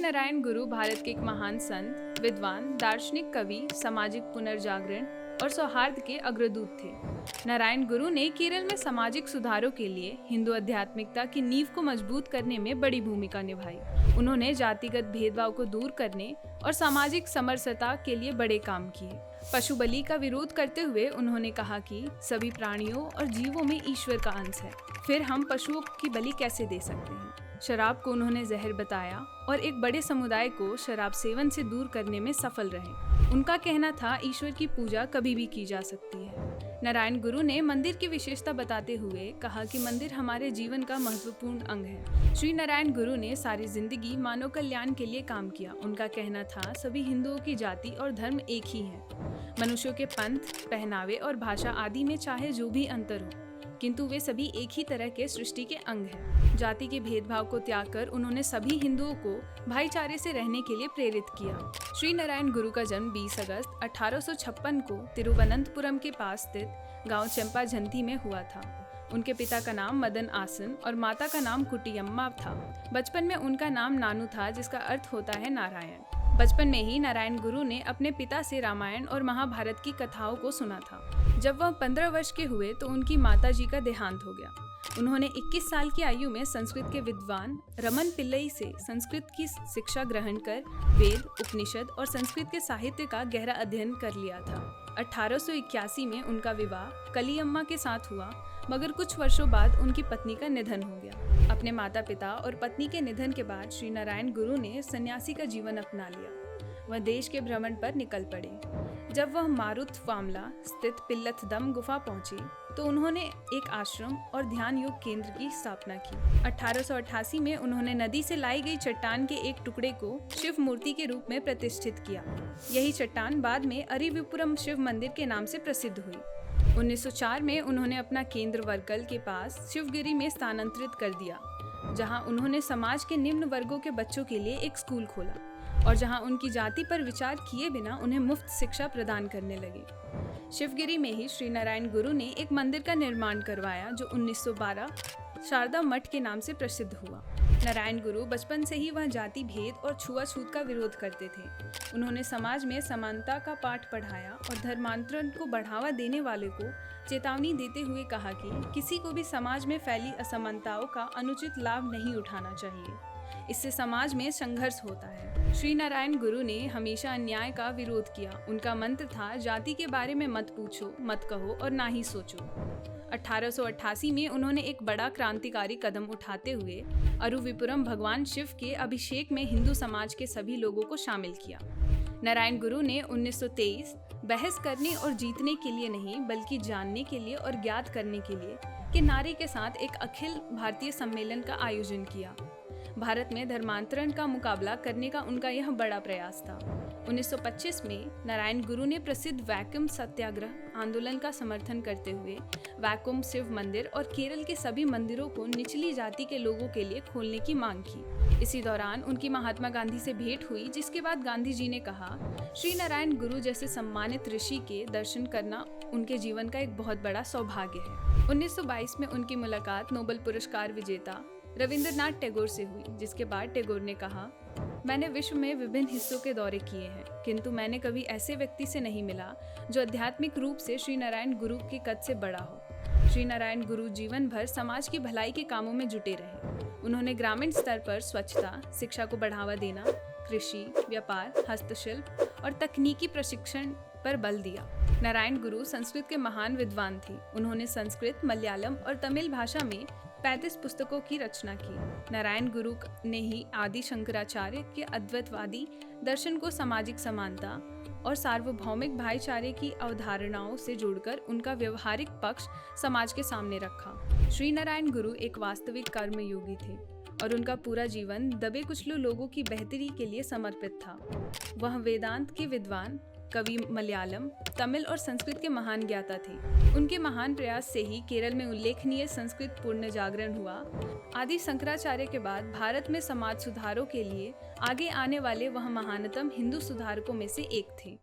नारायण गुरु भारत के एक महान संत, विद्वान, दार्शनिक, कवि, सामाजिक पुनर्जागरण और सौहार्द के अग्रदूत थे। नारायण गुरु ने केरल में सामाजिक सुधारों के लिए हिंदू आध्यात्मिकता की नींव को मजबूत करने में बड़ी भूमिका निभाई। उन्होंने जातिगत भेदभाव को दूर करने और सामाजिक समरसता के लिए बड़े काम किए। पशु बलि का विरोध करते हुए उन्होंने कहा कि सभी प्राणियों और जीवों में ईश्वर का अंश है, फिर हम पशुओं की बलि कैसे दे सकते हैं। शराब को उन्होंने जहर बताया और एक बड़े समुदाय को शराब सेवन से दूर करने में सफल रहे। उनका कहना था, ईश्वर की पूजा कभी भी की जा सकती है। नारायण गुरु ने मंदिर की विशेषता बताते हुए कहा कि मंदिर हमारे जीवन का महत्वपूर्ण अंग है। श्री नारायण गुरु ने सारी जिंदगी मानव कल्याण के लिए काम किया। उनका कहना था, सभी हिंदुओं की जाति और धर्म एक ही है। मनुष्यों के पंथ, पहनावे और भाषा आदि में चाहे जो भी अंतर हो, किंतु वे सभी एक ही तरह के सृष्टि के अंग हैं। जाति के भेदभाव को त्याग कर उन्होंने सभी हिंदुओं को भाईचारे से रहने के लिए प्रेरित किया। श्री नारायण गुरु का जन्म 20 अगस्त 1856 को तिरुवनंतपुरम के पास स्थित गांव चंपाझंती में हुआ था। उनके पिता का नाम मदन आसन और माता का नाम कुटियम्मा था। बचपन में उनका नाम नानू था, जिसका अर्थ होता है नारायण। बचपन में ही नारायण गुरु ने अपने पिता से रामायण और महाभारत की कथाओं को सुना था। जब वह 15 वर्ष के हुए तो उनकी माताजी का देहांत हो गया। उन्होंने 21 साल की आयु में संस्कृत के विद्वान रमन पिल्लई से संस्कृत की शिक्षा ग्रहण कर वेद, उपनिषद और संस्कृत के साहित्य का गहरा अध्ययन कर लिया था। 1881 में उनका विवाह कलियम्मा के साथ हुआ, मगर कुछ वर्षों बाद उनकी पत्नी का निधन हो गया। अपने माता पिता और पत्नी के निधन के बाद श्री नारायण गुरु ने सन्यासी का जीवन अपना लिया। वह देश के भ्रमण पर निकल पड़े। जब वह मारुतवामला स्थित पिल्लथदम गुफा पहुंचे तो उन्होंने एक आश्रम और ध्यान योग केंद्र की स्थापना की। 1888 में उन्होंने नदी से लाई गई चट्टान के एक टुकड़े को शिव मूर्ति के रूप में प्रतिष्ठित किया। यही चट्टान बाद में अरिविपुरम शिव मंदिर के नाम से प्रसिद्ध हुई। 1904 में उन्होंने अपना केंद्र वर्कल के पास शिवगिरी में स्थानांतरित कर दिया, जहां उन्होंने समाज के निम्न वर्गों के बच्चों के लिए एक स्कूल खोला और जहां उनकी जाति पर विचार किए बिना उन्हें मुफ्त शिक्षा प्रदान करने लगे। शिवगिरी में ही श्री नारायण गुरु ने एक मंदिर का निर्माण करवाया, जो 1912 शारदा मठ के नाम से प्रसिद्ध हुआ। नारायण गुरु बचपन से ही वह जाति भेद और छुआछूत का विरोध करते थे। उन्होंने समाज में समानता का पाठ पढ़ाया और धर्मांतरण को बढ़ावा देने वाले को चेतावनी देते हुए कहा कि किसी को भी समाज में फैली असमानताओं का अनुचित लाभ नहीं उठाना चाहिए, इससे समाज में संघर्ष होता है। श्री नारायण गुरु ने हमेशा अन्याय का विरोध किया। उनका मंत्र था, जाति के बारे में मत पूछो, मत कहो और ना ही सोचो। 1888 में उन्होंने एक बड़ा क्रांतिकारी कदम उठाते हुए अरुविपुरम भगवान शिव के अभिषेक में हिंदू समाज के सभी लोगों को शामिल किया। नारायण गुरु ने 1923 बहस करने और जीतने के लिए नहीं, बल्कि जानने के लिए और ज्ञात करने के लिए के नारे के साथ एक अखिल भारतीय सम्मेलन का आयोजन किया। भारत में धर्मांतरण का मुकाबला करने का उनका यह बड़ा प्रयास था। 1925 में नारायण गुरु ने प्रसिद्ध वैकोम सत्याग्रह आंदोलन का समर्थन करते हुए वैकोम शिव मंदिर और केरल के सभी मंदिरों को निचली जाति के लोगों के लिए खोलने की मांग की। इसी दौरान उनकी महात्मा गांधी से भेंट हुई, जिसके बाद गांधी जी ने कहा, श्री नारायण गुरु जैसे सम्मानित ऋषि के दर्शन करना उनके जीवन का एक बहुत बड़ा सौभाग्य है। 1922 में उनकी मुलाकात नोबेल पुरस्कार विजेता रविंद्रनाथ टैगोर से हुई, जिसके बाद टैगोर ने कहा, मैंने विश्व में विभिन्न हिस्सों के दौरे किए हैं, किंतु मैंने कभी ऐसे व्यक्ति से नहीं मिला जो आध्यात्मिक रूप से श्री नारायण गुरु के कद से बड़ा हो। श्री नारायण गुरु जीवन भर समाज की भलाई के कामों में जुटे रहे। उन्होंने ग्रामीण स्तर पर स्वच्छता, शिक्षा को बढ़ावा देना, कृषि, व्यापार, हस्तशिल्प और तकनीकी प्रशिक्षण पर बल दिया। नारायण गुरु संस्कृत के महान विद्वान थे। उन्होंने संस्कृत, मलयालम और तमिल भाषा में 35 पुस्तकों की रचना की। नारायण गुरु ने ही आदि शंकराचार्य के अद्वैतवादी दर्शन को सामाजिक समानता और सार्वभौमिक भाईचारे की अवधारणाओं से जोड़कर उनका व्यवहारिक पक्ष समाज के सामने रखा। श्री नारायण गुरु एक वास्तविक कर्मयोगी थे और उनका पूरा जीवन दबे कुचले लोगों की बेहतरी के लिए समर्पित था। वह वेदांत के विद्वान, कवि, मलयालम, तमिल और संस्कृत के महान ज्ञाता थे। उनके महान प्रयास से ही केरल में उल्लेखनीय संस्कृत पुनर्जागरण हुआ। आदि शंकराचार्य के बाद भारत में समाज सुधारों के लिए आगे आने वाले वह महानतम हिंदू सुधारकों में से एक थे।